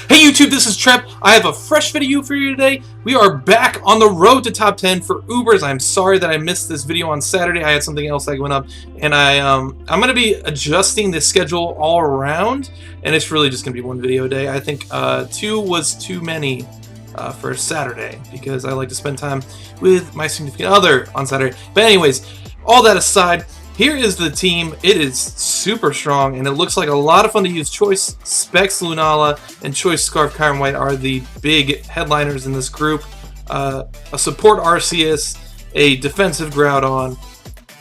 Hey YouTube, this is Trep. I have a fresh video for you today. We are back on the road to top 10 for Ubers. I'm sorry that I missed this video on Saturday. I had something else that went up, and I'm gonna be adjusting the schedule all around, and it's really just gonna be one video a day. I think 2 was too many for Saturday because I like to spend time with my significant other on Saturday. But anyways, all that aside, here is the team. It is super strong, and it looks like a lot of fun to use. Choice Specs Lunala and Choice Scarf Kyron White are the big headliners in this group. A support Arceus, a defensive Groudon,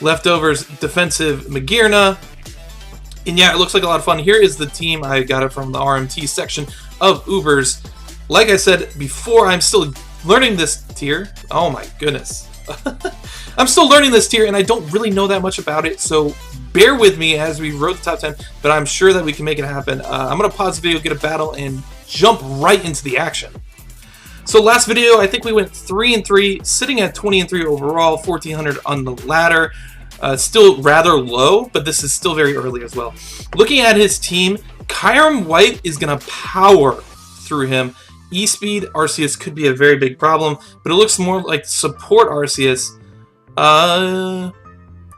leftovers defensive Magearna, and yeah, it looks like a lot of fun. Here is the team. I got it from the RMT section of Ubers. Like I said before, I'm still learning this tier. Oh my goodness. I'm still learning this tier, and I don't really know that much about it, so bear with me as we road to top 10, but I'm sure that we can make it happen. I'm going to pause the video, get a battle, and jump right into the action. So last video, I think we went 3-3, sitting at 20-3 overall, 1400 on the ladder. Still rather low, but this is still very early as well. Looking at his team, Kyron White is going to power through him. E-Speed Arceus could be a very big problem, but it looks more like support Arceus.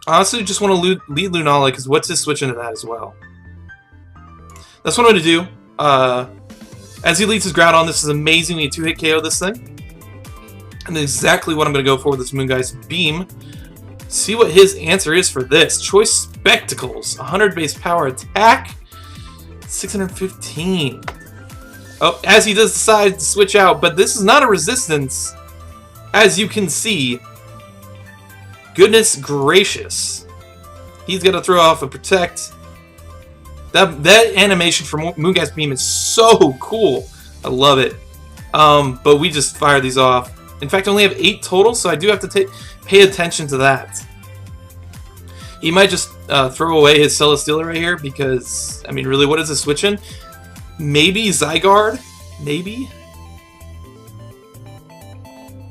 Honestly, just want to lead Lunala, because what's his switch into that as well? That's what I'm going to do. As he leads his Groudon, this is amazing. We 2-hit KO this thing. And exactly what I'm going to go for with this Moonguy's Beam. See what his answer is for this. Choice Spectacles. 100 base power attack. 615. Oh, as he does decide to switch out, but this is not a resistance, as you can see. Goodness gracious. He's got to throw off a Protect. That animation for Moonguy's Beam is so cool. I love it. But we just fire these off. In fact, I only have 8 total, so I do have to pay attention to that. He might just throw away his Celesteela right here, because, I mean, really, what is this switch in? Maybe Zygarde? Maybe?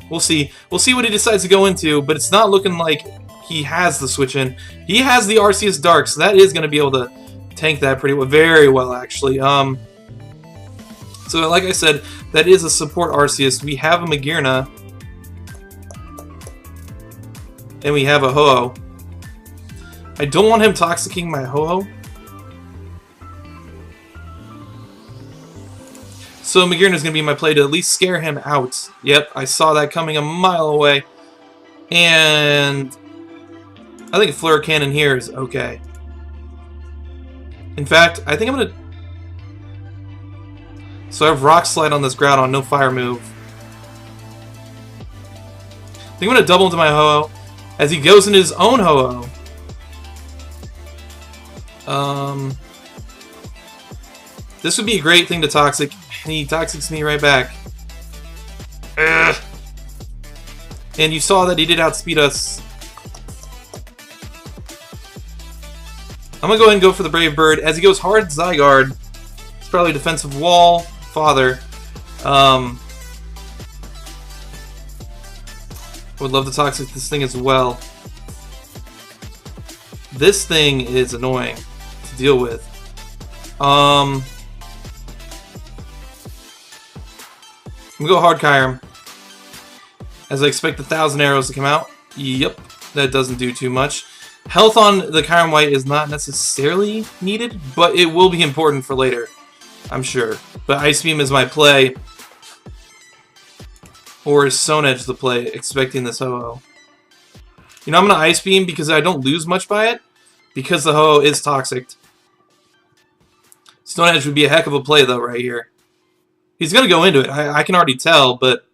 We'll see. We'll see what he decides to go into, but it's not looking like he has the switch in. He has the Arceus Dark, so that is going to be able to tank that very well, actually. So, like I said, that is a support Arceus. We have a Magearna. And we have a Ho-Oh. I don't want him Toxicking my Ho-Oh. So Magearna is going to be my play to at least scare him out. Yep, I saw that coming a mile away. And I think a Flare Cannon here is okay. In fact, I think I'm going to... So I have Rock Slide on this Groudon, no Fire move. I think I'm going to double into my Ho-Oh as he goes into his own Ho-Oh. This would be a great thing to Toxic. And he Toxics me right back. Ugh. And you saw that he did outspeed us. I'm going to go ahead and go for the Brave Bird. As he goes hard, Zygarde. It's probably Defensive Wall. Father. Would love to Toxic this thing as well. This thing is annoying to deal with. I'm gonna go hard Kyurem, as I expect 1,000 arrows to come out. Yep, that doesn't do too much. Health on the Kyurem White is not necessarily needed, but it will be important for later, I'm sure. But Ice Beam is my play. Or is Stone Edge the play, expecting this Ho-Oh? You know, I'm gonna Ice Beam because I don't lose much by it, because the Ho-Oh is Toxic. Stone Edge would be a heck of a play, though, right here. He's going to go into it. I can already tell, but,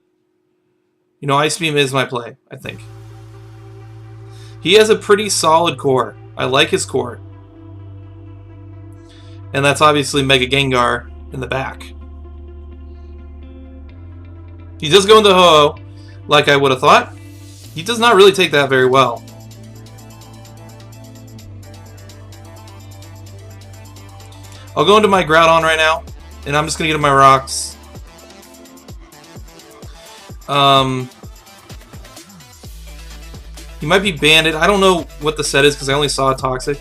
you know, Ice Beam is my play, I think. He has a pretty solid core. I like his core. And that's obviously Mega Gengar in the back. He does go into Ho-Oh, like I would have thought. He does not really take that very well. I'll go into my Groudon right now, and I'm just going to get my rocks. He might be Banded. I don't know what the set is because I only saw Toxic.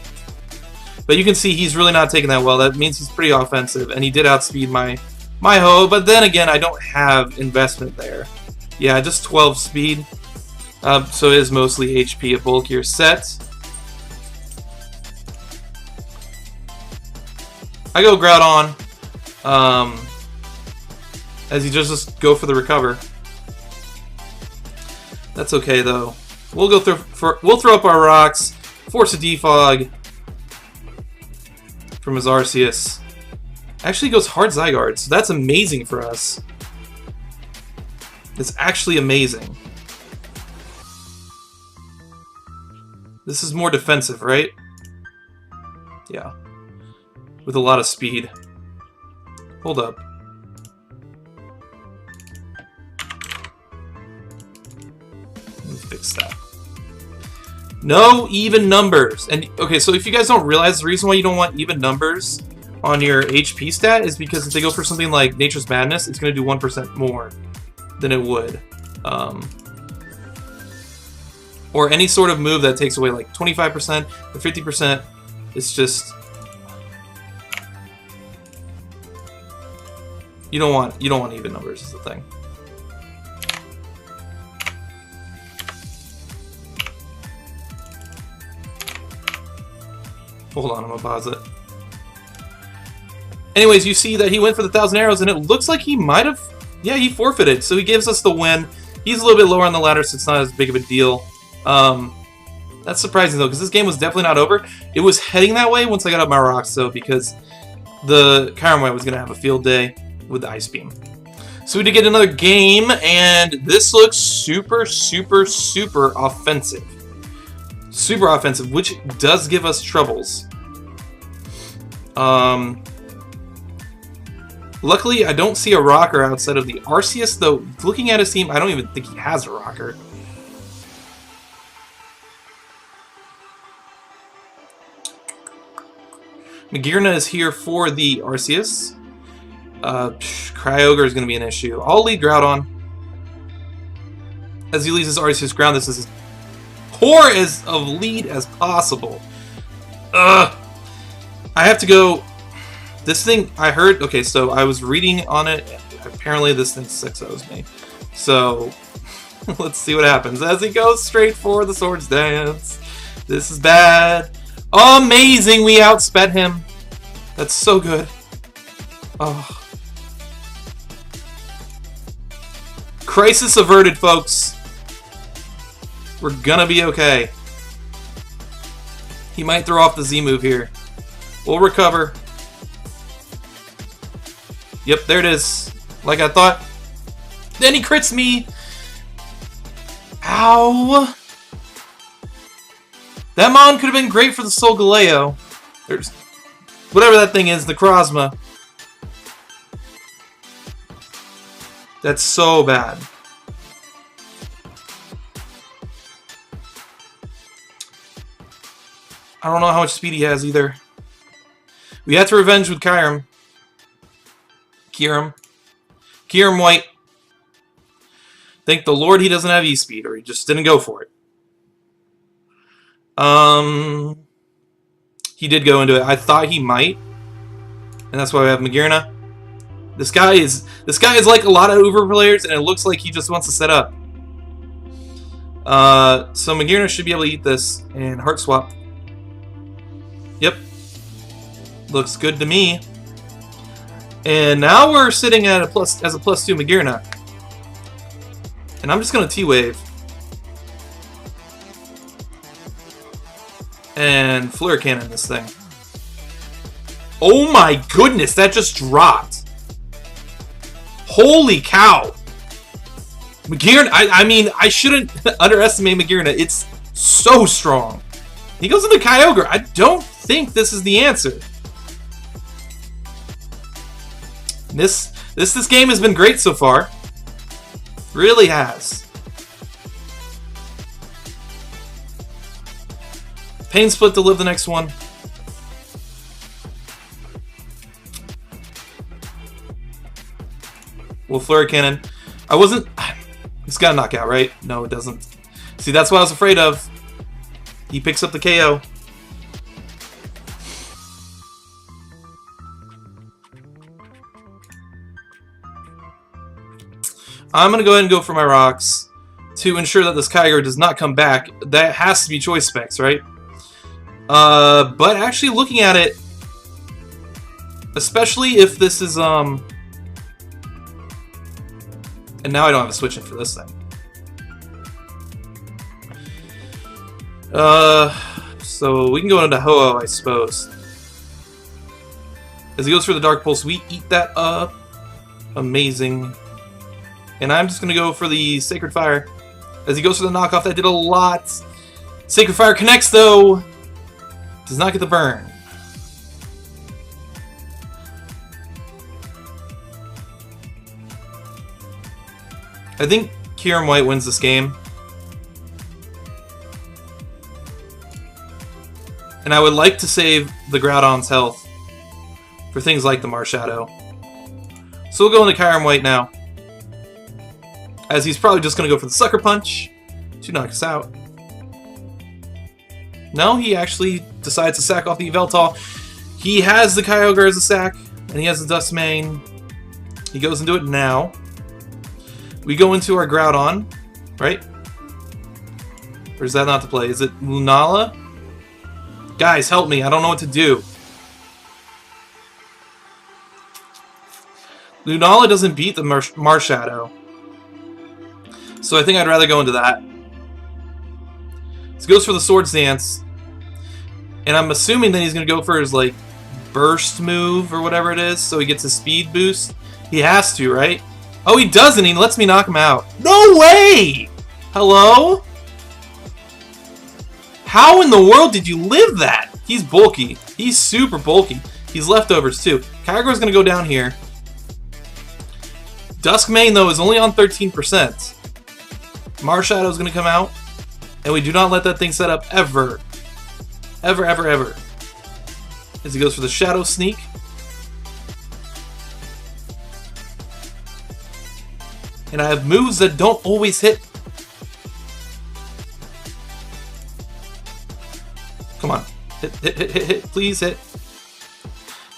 But you can see he's really not taking that well. That means he's pretty offensive, and he did outspeed my My ho, but then again, I don't have investment there. Yeah, just 12 speed. So it is mostly HP, a bulkier set. I go Groudon. As you just go for the recover. That's okay though. We'll go we'll throw up our rocks, force a defog from his Arceus. Actually goes hard Zygarde, so that's amazing for us. It's actually amazing. This is more defensive, right? Yeah. With a lot of speed. Hold up. Let me fix that. No even numbers. And okay, so if you guys don't realize, the reason why you don't want even numbers on your HP stat is because if they go for something like Nature's Madness, it's going to do 1% more than it would. Or any sort of move that takes away like 25% or 50%. It's just you don't want even numbers is the thing. Hold on, I'm gonna pause it. Anyways, you see that he went for the 1,000 arrows, and it looks like he might have, yeah, he forfeited. So he gives us the win. He's a little bit lower on the ladder, so it's not as big of a deal. That's surprising though, because this game was definitely not over. It was heading that way once I got up my rocks, though, because the Chiron was gonna have a field day with the Ice Beam. So we did get another game, and this looks super, super, super offensive. Super offensive, which does give us troubles. Luckily, I don't see a rocker outside of the Arceus, though. Looking at his team, I don't even think he has a rocker. Magearna is here for the Arceus. Kyogre is going to be an issue. I'll lead Groudon. As he leads his Arceus ground, this is as poor of lead as possible. Ugh. I have to go. This thing, I heard, okay, so I was reading on it. Apparently this thing 6-0s me. So, let's see what happens as he goes straight for the Swords Dance. This is bad. Amazing, we outsped him. That's so good. Oh. Crisis averted, folks. We're gonna be okay. He might throw off the Z move here. We'll recover. Yep, there it is. Like I thought. Then he crits me. Ow. That Mon could have been great for the Solgaleo. There's whatever that thing is, the Krozma. That's so bad. I don't know how much speed he has either. We have to revenge with Kyurem. Kyurem White. Thank the Lord he doesn't have E-Speed, or he just didn't go for it. He did go into it. I thought he might, and that's why we have Magearna. This guy is like a lot of Uber players, and it looks like he just wants to set up. So Magearna should be able to eat this and Heart Swap. Yep, looks good to me. And now we're sitting at a +2 Magearna. And I'm just gonna T-Wave. And Flare Cannon this thing. Oh my goodness, that just dropped. Holy cow. Magearna, I mean, I shouldn't underestimate Magearna. It's so strong. He goes into Kyogre. I don't think this is the answer. This game has been great so far. Really has. Pain Split to live the next one. Well, Flare Cannon. I wasn't. It's got a knockout, right? No, it doesn't. See, that's what I was afraid of. He picks up the KO. I'm going to go ahead and go for my rocks to ensure that this Kyogre does not come back. That has to be choice specs, right? But actually looking at it, especially if this is, and now I don't have to switch in for this thing. So we can go into Ho-Oh, I suppose. As he goes for the Dark Pulse, we eat that up. Amazing. And I'm just going to go for the Sacred Fire. As he goes for the knockoff, that did a lot. Sacred Fire connects, though. Does not get the burn. I think Kyurem White wins this game. And I would like to save the Groudon's health for things like the Marshadow. So we'll go into Kyurem White now. As he's probably just going to go for the Sucker Punch to knock us out. No, he actually decides to sack off the Yveltal. He has the Kyogre as a sack, and he has the Duskmane. He goes into it now. We go into our Groudon, right? Or is that not the play? Is it Lunala? Guys, help me. I don't know what to do. Lunala doesn't beat the Marshadow. So I think I'd rather go into that. So he goes for the Swords Dance. And I'm assuming that he's going to go for his, like, burst move or whatever it is. So he gets a speed boost. He has to, right? Oh, he doesn't. He lets me knock him out. No way! Hello? How in the world did you live that? He's bulky. He's super bulky. He's leftovers, too. Kyogre's going to go down here. Duskmane, though, is only on 13%. Marshadow's going to come out. And we do not let that thing set up ever. Ever, ever, ever. As he goes for the Shadow Sneak. And I have moves that don't always hit. Come on. Hit, hit, hit, hit, hit. Please hit.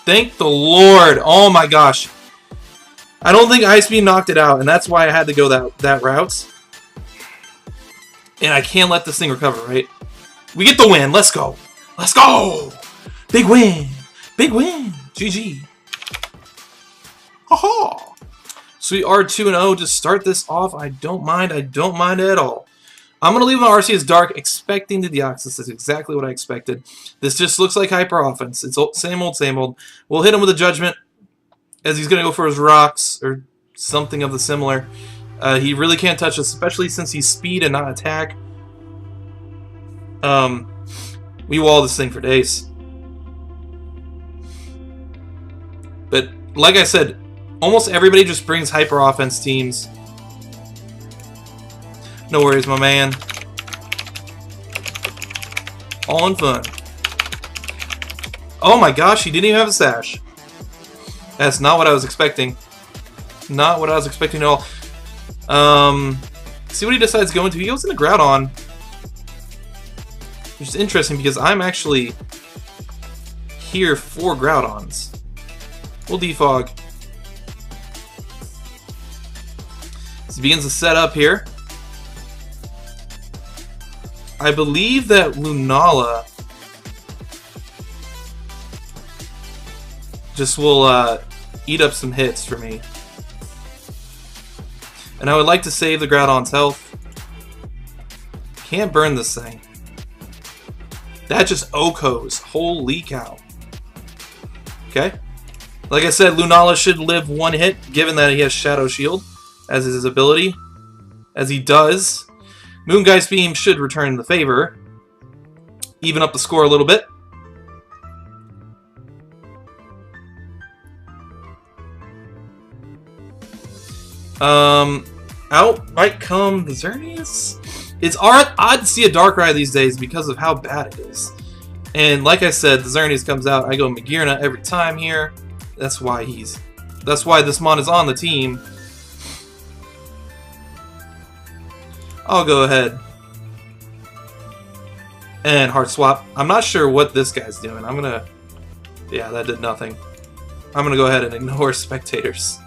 Thank the Lord. Oh my gosh. I don't think Ice Beam knocked it out, and that's why I had to go that route. And I can't let this thing recover, right? We get the win. Let's go. Let's go. Big win. Big win. GG. Ha-ha. So we are 2-0 to start this off. I don't mind. I don't mind at all. I'm going to leave my Arceus Dark, expecting the Deoxys. That's exactly what I expected. This just looks like Hyper Offense. It's same old, same old. We'll hit him with a Judgment, as he's going to go for his Rocks, or something of the similar. He really can't touch us, especially since he's Speed and not Attack. We wall this thing for days. But, like I said, almost everybody just brings Hyper Offense teams. No worries, my man. All in fun. Oh my gosh, he didn't even have a Sash. That's not what I was expecting. Not what I was expecting at all. See what he decides to go into. He goes into Groudon. Which is interesting because I'm actually here for Groudons. We'll defog. So he begins to set up here. I believe that Lunala just will eat up some hits for me. And I would like to save the Groudon's health. Can't burn this thing. That just Okos. Holy cow. Okay. Like I said, Lunala should live one hit, given that he has Shadow Shield as his ability. As he does. Moongeist Beam should return the favor. Even up the score a little bit. Out might come the Xerneas. It's odd to see a Darkrai these days because of how bad it is. And like I said, the Xerneas comes out. I go Magearna every time here. That's why this mon is on the team. I'll go ahead and Heart Swap. I'm not sure what this guy's doing. Yeah, that did nothing. I'm gonna go ahead and ignore spectators.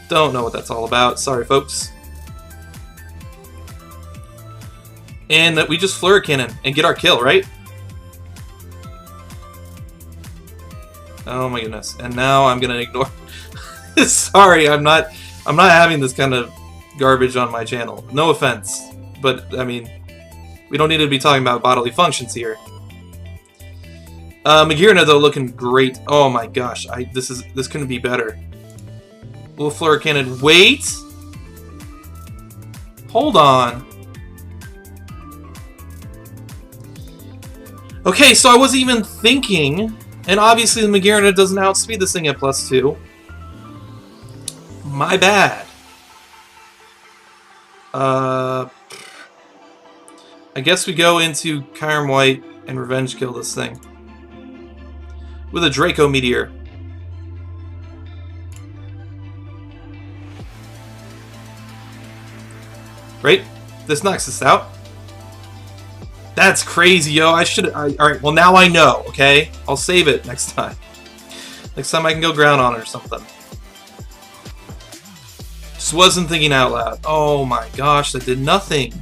Don't know what that's all about. Sorry, folks. And that we just Flurry Cannon and get our kill, right? Oh my goodness. And now I'm gonna ignore. Sorry, I'm not having this kind of garbage on my channel. No offense. But I mean, we don't need to be talking about bodily functions here. Magearna though looking great. Oh my gosh, this couldn't be better. Little Flurry Cannon. Wait! Hold on. Okay, so I wasn't even thinking, and obviously the Magearna doesn't outspeed this thing at +2. My bad. I guess we go into Kyurem White and revenge kill this thing. With a Draco Meteor. Right? This knocks us out. That's crazy, yo. Alright, well now I know, okay? I'll save it next time. Next time I can go ground on it or something. Just wasn't thinking out loud. Oh my gosh, that did nothing.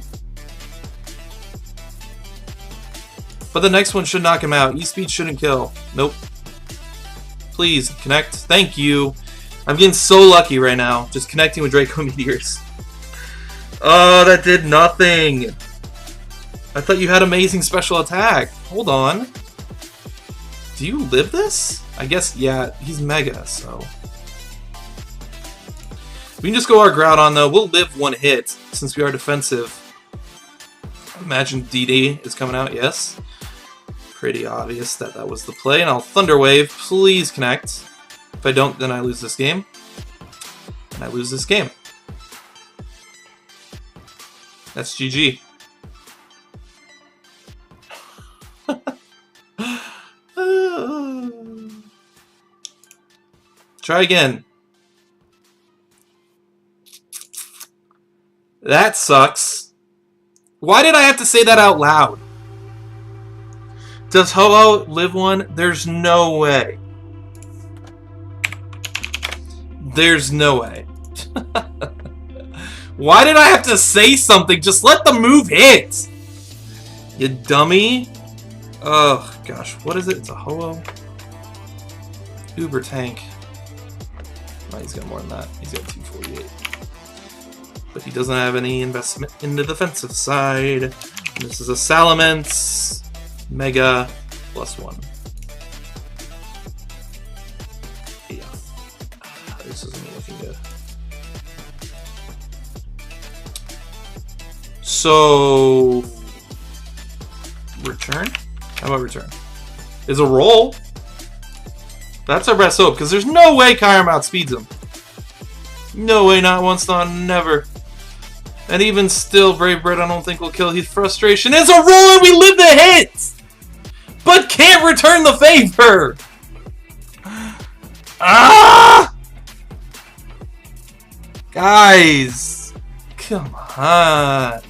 But the next one should knock him out. E-Speed shouldn't kill. Nope. Please, connect. Thank you. I'm getting so lucky right now. Just connecting with Draco Meteors. Oh, that did nothing. I thought you had amazing special attack. Hold on. Do you live this? I guess, yeah, he's Mega, so. We can just go our Groudon, though. We'll live one hit, since we are defensive. Imagine DD is coming out, yes. Pretty obvious that that was the play. And I'll Thunder Wave. Please connect. If I don't, then I lose this game. And I lose this game. That's GG. Try again. That sucks. Why did I have to say that out loud? Does Ho-Oh live one? There's no way. There's no way. Why did I have to say something? Just let the move hit. You dummy. Oh, gosh. What is it? It's a Ho-Oh. Uber Tank. Oh, he's got more than that. He's got 248. But he doesn't have any investment in the defensive side. And this is a Salamence. Mega +1. Yeah. This isn't looking good. So... return? How about return? Is a roll. That's our best hope, because there's no way Kyurem outspeeds him. No way, not once, not never. And even still, Brave Bird I don't think will kill his frustration. It's a roll and we live the hit! But can't return the favor! Ah! Guys! Come on.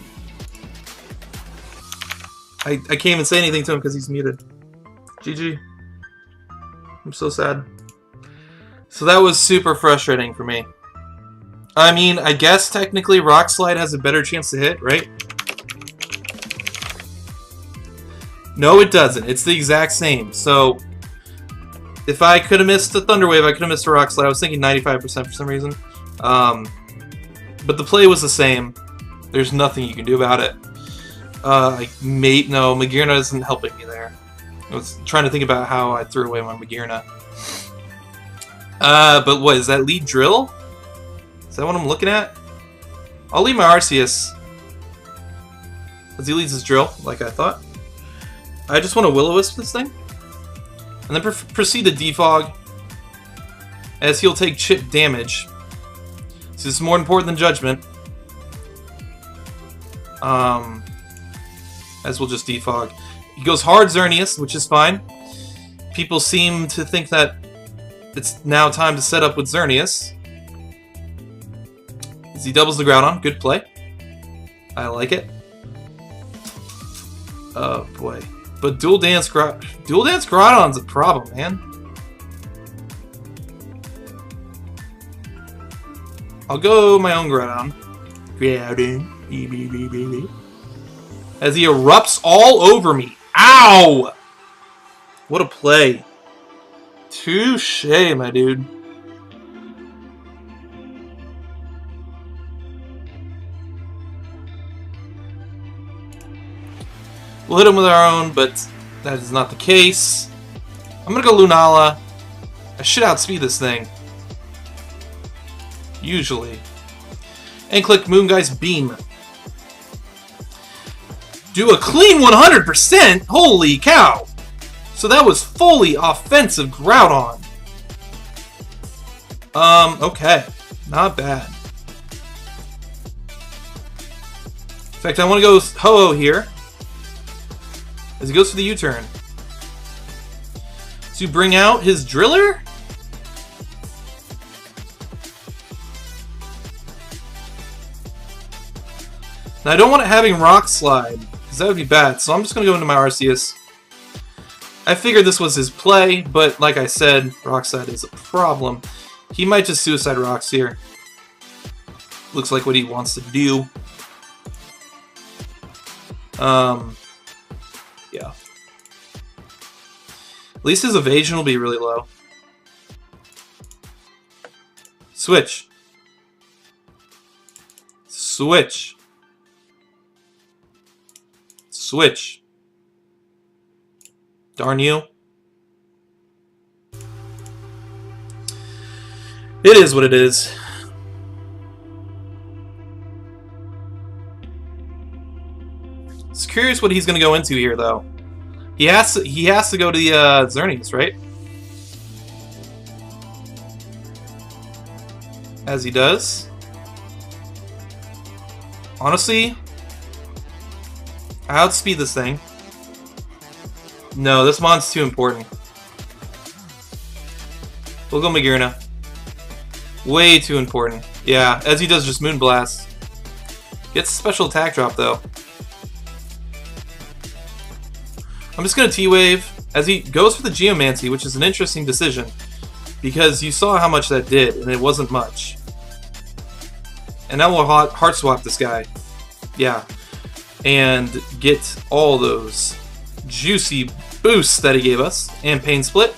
I can't even say anything to him because he's muted. GG. I'm so sad. So that was super frustrating for me. I mean, I guess technically Rock Slide has a better chance to hit, right? No, it doesn't. It's the exact same. So, if I could have missed the Thunder Wave, I could have missed a Rock Slide. I was thinking 95% for some reason. But the play was the same. There's nothing you can do about it. No, Magearna isn't helping me there. I was trying to think about how I threw away my Magearna. But what, is that lead drill? Is that what I'm looking at? I'll leave my Arceus. As he leads his drill, like I thought. I just want to Will-O-Wisp this thing. And then proceed to Defog. As he'll take chip damage. So this is more important than Judgment. As we'll just Defog. He goes hard Xerneas, which is fine. People seem to think that it's now time to set up with Xerneas. As he doubles the Groudon. Good play. I like it. Oh boy. But Dual Dance Groudon's a problem, man. I'll go my own Groudon. As he erupts all over me. Ow! What a play. Touche, my dude. We'll hit him with our own, but that is not the case. I'm gonna go Lunala. I should outspeed this thing. Usually. And click Moonguy's Beam. Do a clean 100%? Holy cow! So that was fully offensive Groudon. Okay. Not bad. In fact, I want to go Ho-Oh here. As he goes for the U-turn. To bring out his Driller? Now, I don't want it having Rock Slide, because that would be bad, so I'm just going to go into my Arceus. I figured this was his play, but like I said, Rock Slide is a problem. He might just Suicide Rocks here. Looks like what he wants to do. Yeah. At least his evasion will be really low. Switch. Switch. Switch. Darn you. It is what it is. Just curious what he's going to go into here, though. He has to go to the Xerneas, right? As he does. Honestly, I outspeed this thing. No, this mon's too important. We'll go Magearna. Way too important. Yeah, as he does just Moonblast. Gets a special attack drop, though. I'm just going to T-Wave as he goes for the Geomancy, which is an interesting decision. Because you saw how much that did, and it wasn't much. And now we'll Heart Swap this guy. Yeah. And get all those juicy boosts that he gave us. And Pain Split.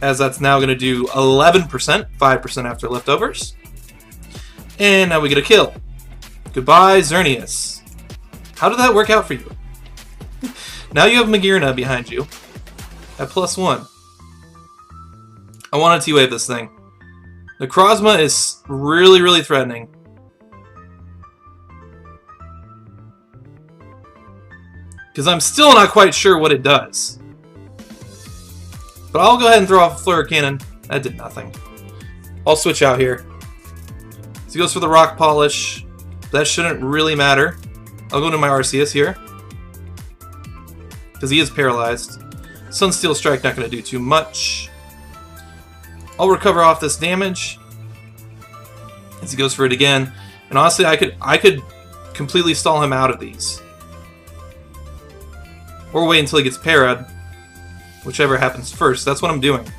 As that's now going to do 11%, 5% after leftovers. And now we get a kill. Goodbye, Xerneas. How did that work out for you? Now you have Magearna behind you at +1. I want to T-Wave this thing. Necrozma is really, really threatening. Because I'm still not quite sure what it does. But I'll go ahead and throw off a Flare Cannon. That did nothing. I'll switch out here. So he goes for the Rock Polish. That shouldn't really matter. I'll go into my Arceus here. Because he is paralyzed. Sunsteel Strike not going to do too much. I'll recover off this damage. As he goes for it again. And honestly, I could completely stall him out of these. Or wait until he gets parried. Whichever happens first. That's what I'm doing.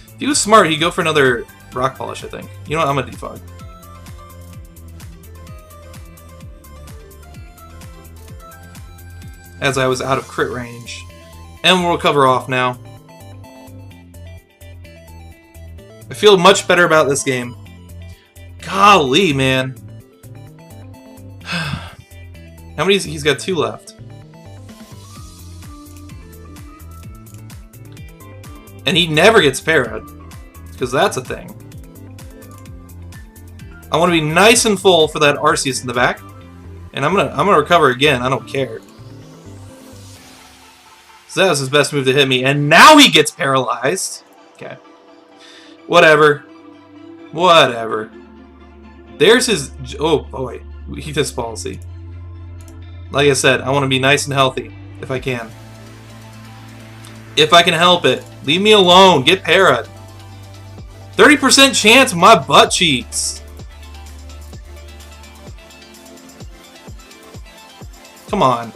If he was smart, he'd go for another Rock Polish, I think. You know what? I'm going to defog. As I was out of crit range. And we'll recover off now. I feel much better about this game. Golly, man. How many? He's got 2 left. And he never gets parried. Because that's a thing. I want to be nice and full for that Arceus in the back. And I'm gonna recover again. I don't care. So that was his best move to hit me. And now he gets paralyzed. Okay. Whatever. Whatever. There's his... Oh, boy. He just policy. Like I said, I want to be nice and healthy. If I can. If I can help it. Leave me alone. Get parried. 30% chance of my butt cheeks. Come on.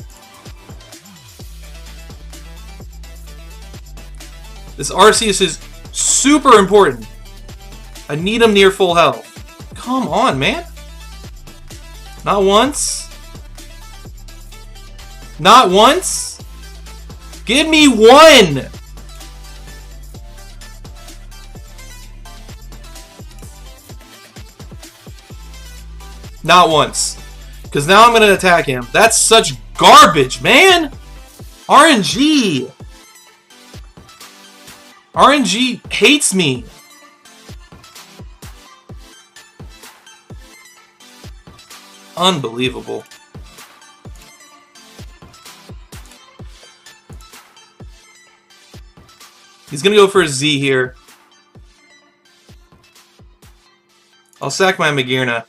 This Arceus is Super important. I need him near full health. Come on, man. Not once. Not once. Give me one. Not once. Because now I'm going to attack him. That's such garbage, man. RNG. RNG hates me. Unbelievable. He's going to go for a Z here. I'll sack my Magirna.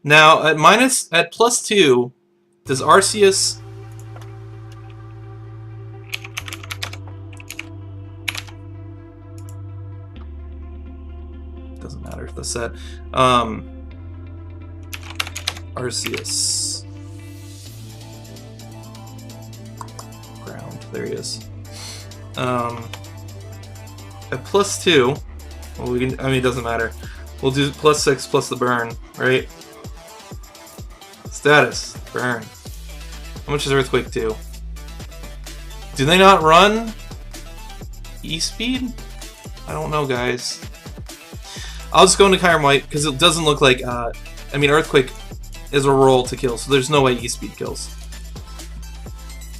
Now, at +2, does Arceus... Doesn't matter if the set. Arceus. Ground. There he is. At +2, well, we can. I mean, it doesn't matter. We'll do +6 plus the burn, right? Status burn. How much is Earthquake do? Do they not run E-Speed? I don't know, guys. I'll just go into Kyurem White because it doesn't look like. I mean, Earthquake is a roll to kill, so there's no way E-Speed kills.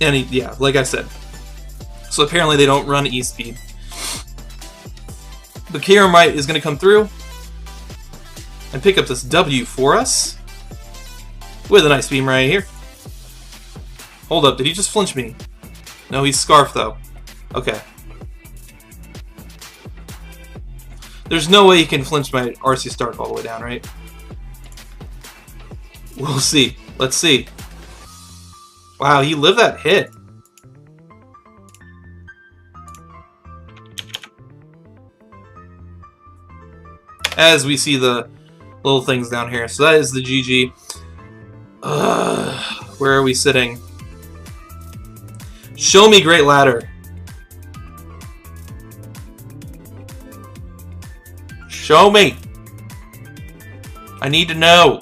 And yeah, like I said. So apparently they don't run E-Speed. But Kyurem White is going to come through and pick up this W for us with an Ice Beam right here. Hold up, did he just flinch me? No, he's Scarf though. Okay. There's no way he can flinch my Arceus Dark all the way down, right? We'll see. Let's see. Wow, he lived that hit. As we see the little things down here. So that is the GG. Where are we sitting? Show me Great Ladder. Show me. I need to know.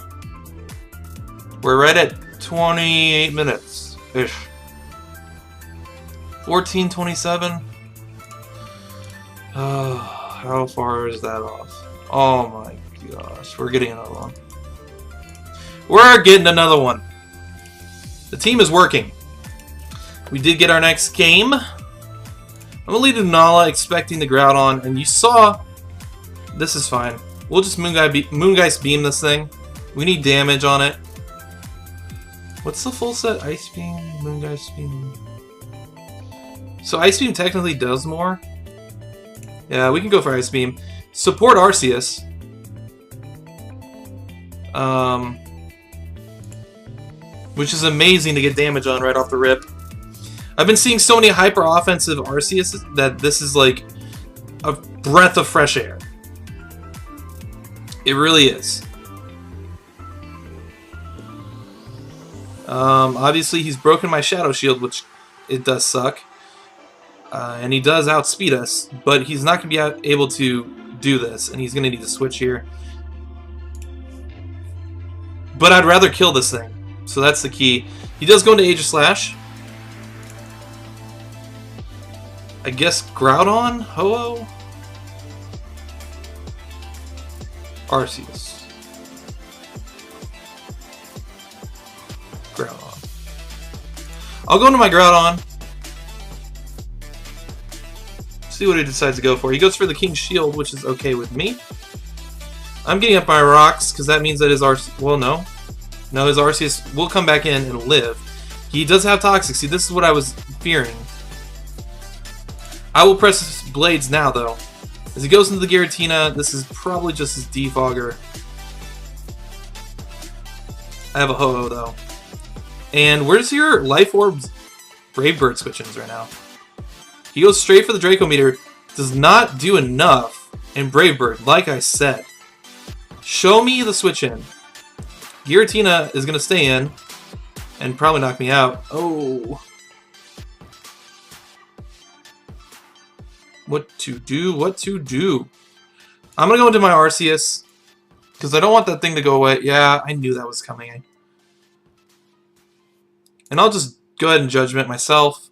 We're right at 28 minutes-ish. 14:27. How far is that off? Oh my gosh, we're getting another one. We're getting another one. The team is working. We did get our next game. I'm gonna lead to Nala, expecting the Groudon, and you saw. This is fine. We'll just Moongeist Beam this thing. We need damage on it. What's the full set? Ice Beam, Moongeist Beam. So Ice Beam technically does more. Yeah, we can go for Ice Beam. Support Arceus. Which is amazing to get damage on right off the rip. I've been seeing so many hyper offensive Arceus that this is like a breath of fresh air. It really is. Obviously he's broken my Shadow Shield, which it does suck. And he does outspeed us, but he's not going to be able to do this, and he's going to need to switch here. But I'd rather kill this thing, so that's the key. He does go into Age of Slash. I guess Groudon? Ho-Oh? Arceus. Groudon. I'll go into my Groudon. See what he decides to go for. He goes for the King's Shield, which is okay with me. I'm getting up my rocks, because that means that his Arceus... Well, no. No, his Arceus will come back in and live. He does have Toxic. See, this is what I was fearing. I will press his Blades now, though. As he goes into the Giratina, this is probably just his Defogger. I have a Ho-Oh, though. And where's your Life Orb's Brave Bird switch-ins right now? He goes straight for the Draco Meter. Does not do enough in Brave Bird, like I said. Show me the switch-in. Giratina is going to stay in. And probably knock me out. Oh. What to do? What to do? I'm gonna go into my Arceus. Because I don't want that thing to go away. Yeah, I knew that was coming. And I'll just go ahead and Judgment myself.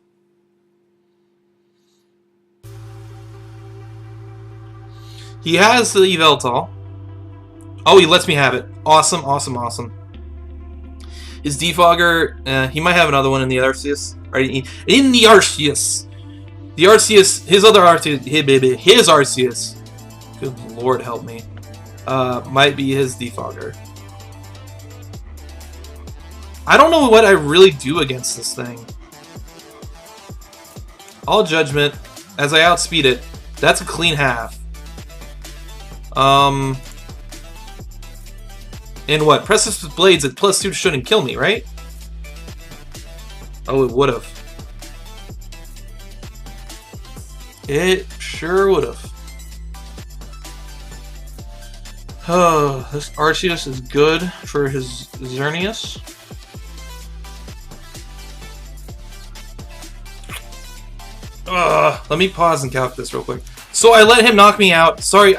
He has the Yveltal. Oh, he lets me have it. Awesome, awesome, awesome. His Defogger, he might have another one in the Arceus. Right? In the Arceus. The Arceus, his other Arceus, his Arceus. Good Lord help me. Might be his Defogger. I don't know what I really do against this thing. All Judgment, as I outspeed it, that's a clean half. And what? Precipice Blades at +2 shouldn't kill me, right? Oh, it would've. It sure would've. Oh, this Arceus is good for his Xerneas. Let me pause and calc this real quick. So I let him knock me out. Sorry,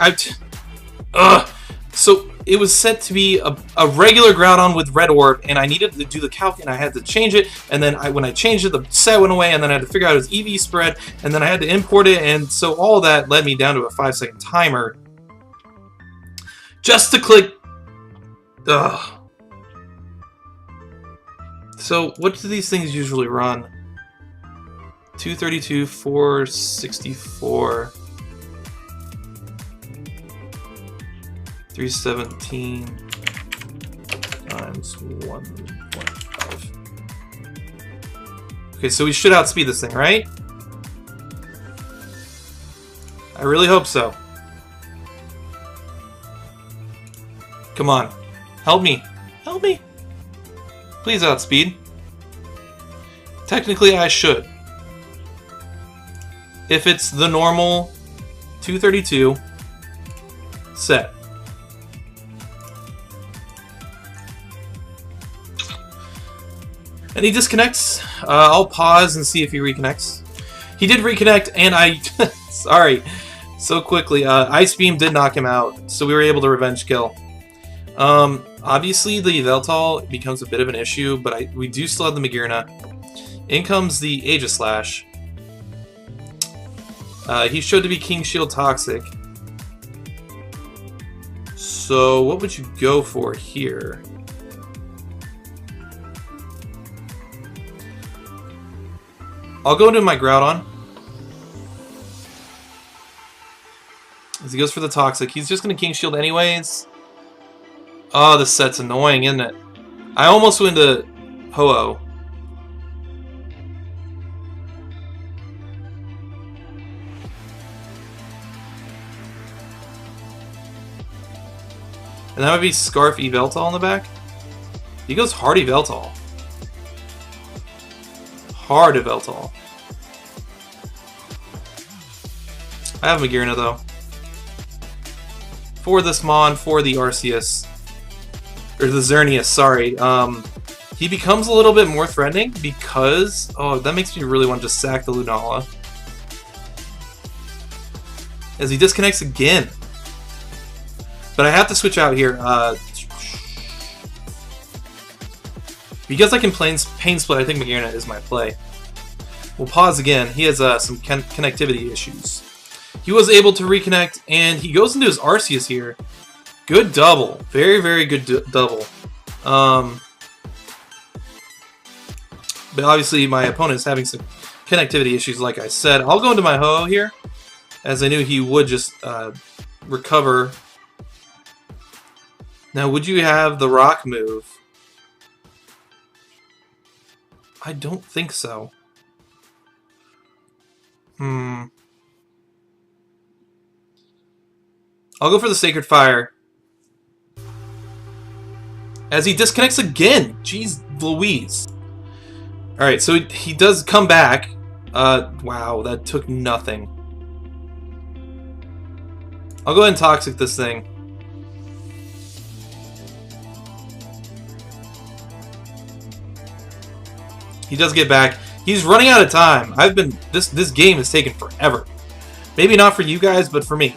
so it was set to be a regular Groudon with Red Orb, and I needed to do the calc, and I had to change it, and then when I changed it, the set went away, and then I had to figure out his EV spread, and then I had to import it, and so all that led me down to a 5-second timer. Just to click... Ugh. So, what do these things usually run? 232, 464... 317 times 1.5. Okay, so we should outspeed this thing, right? I really hope so. Come on. Help me. Help me. Please outspeed. Technically, I should. If it's the normal 232 set. And he disconnects. I'll pause and see if he reconnects. He did reconnect, and I... sorry. So quickly. Ice Beam did knock him out, so we were able to revenge kill. Obviously, the Yveltal becomes a bit of an issue, but we do still have the Magearna. In comes the Aegislash. He showed to be King Shield Toxic. So, what would you go for here? I'll go into my Groudon. As he goes for the Toxic. He's just going to King Shield anyways. Oh, this set's annoying, isn't it? I almost went into Ho-Oh. And that would be Scarf Yveltal on the back. He goes hard Yveltal. Hard Yveltal. I have Magearna though. For this Mon, for the Arceus. Or the Xerneas, sorry. He becomes a little bit more threatening because... Oh, that makes me really want to just sack the Lunala. As he disconnects again. But I have to switch out here. Because I can Pain Split, I think Magearna is my play. We'll pause again. He has some connectivity issues. He was able to reconnect, and he goes into his Arceus here. Good double. Very, very good double. But obviously my opponent is having some connectivity issues, like I said. I'll go into my Ho-Oh here, as I knew he would just recover. Now, would you have the Rock move? I don't think so. I'll go for the Sacred Fire. As he disconnects again. Jeez Louise. Alright, so he does come back. Wow, that took nothing. I'll go ahead and Toxic this thing. He does get back. He's running out of time. This game has taken forever. Maybe not for you guys, but for me.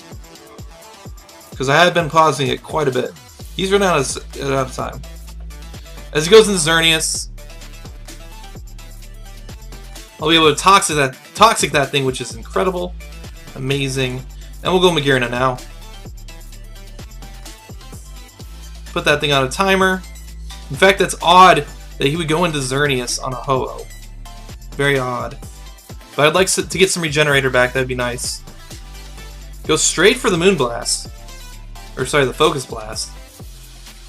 Because I have been pausing it quite a bit. He's run out of time. As he goes into Xerneas, I'll be able to toxic that thing, which is incredible. Amazing. And we'll go Magearna now. Put that thing on a timer. In fact, that's odd that he would go into Xerneas on a Ho-Oh. Very odd. But I'd like to get some regenerator back. That'd be nice. Go straight for the Moonblast. Or sorry, the Focus Blast.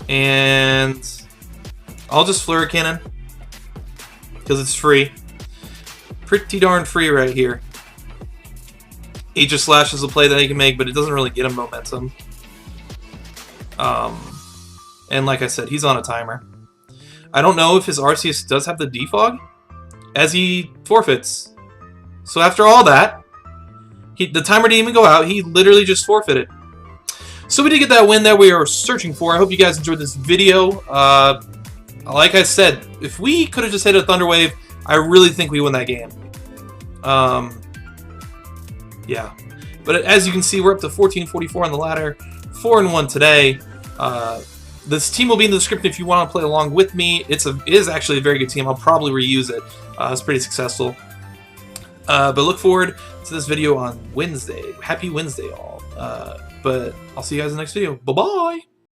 And I'll just Flurry Cannon. Because it's free. Pretty darn free right here. Aegis Slash is a play that he can make, but it doesn't really get him momentum. And like I said, he's on a timer. I don't know if his Arceus does have the defog, as he forfeits. So after all that, the timer didn't even go out. He literally just forfeited. So we did get that win that we were searching for. I hope you guys enjoyed this video. Like I said, if we could have just hit a Thunder Wave, I really think we win that game. Yeah. But as you can see, we're up to 14-44 on the ladder. 4-1 today. This team will be in the description if you want to play along with me. It is actually a very good team. I'll probably reuse it. It's pretty successful. But look forward to this video on Wednesday. Happy Wednesday, all. But I'll see you guys in the next video. Bye-bye!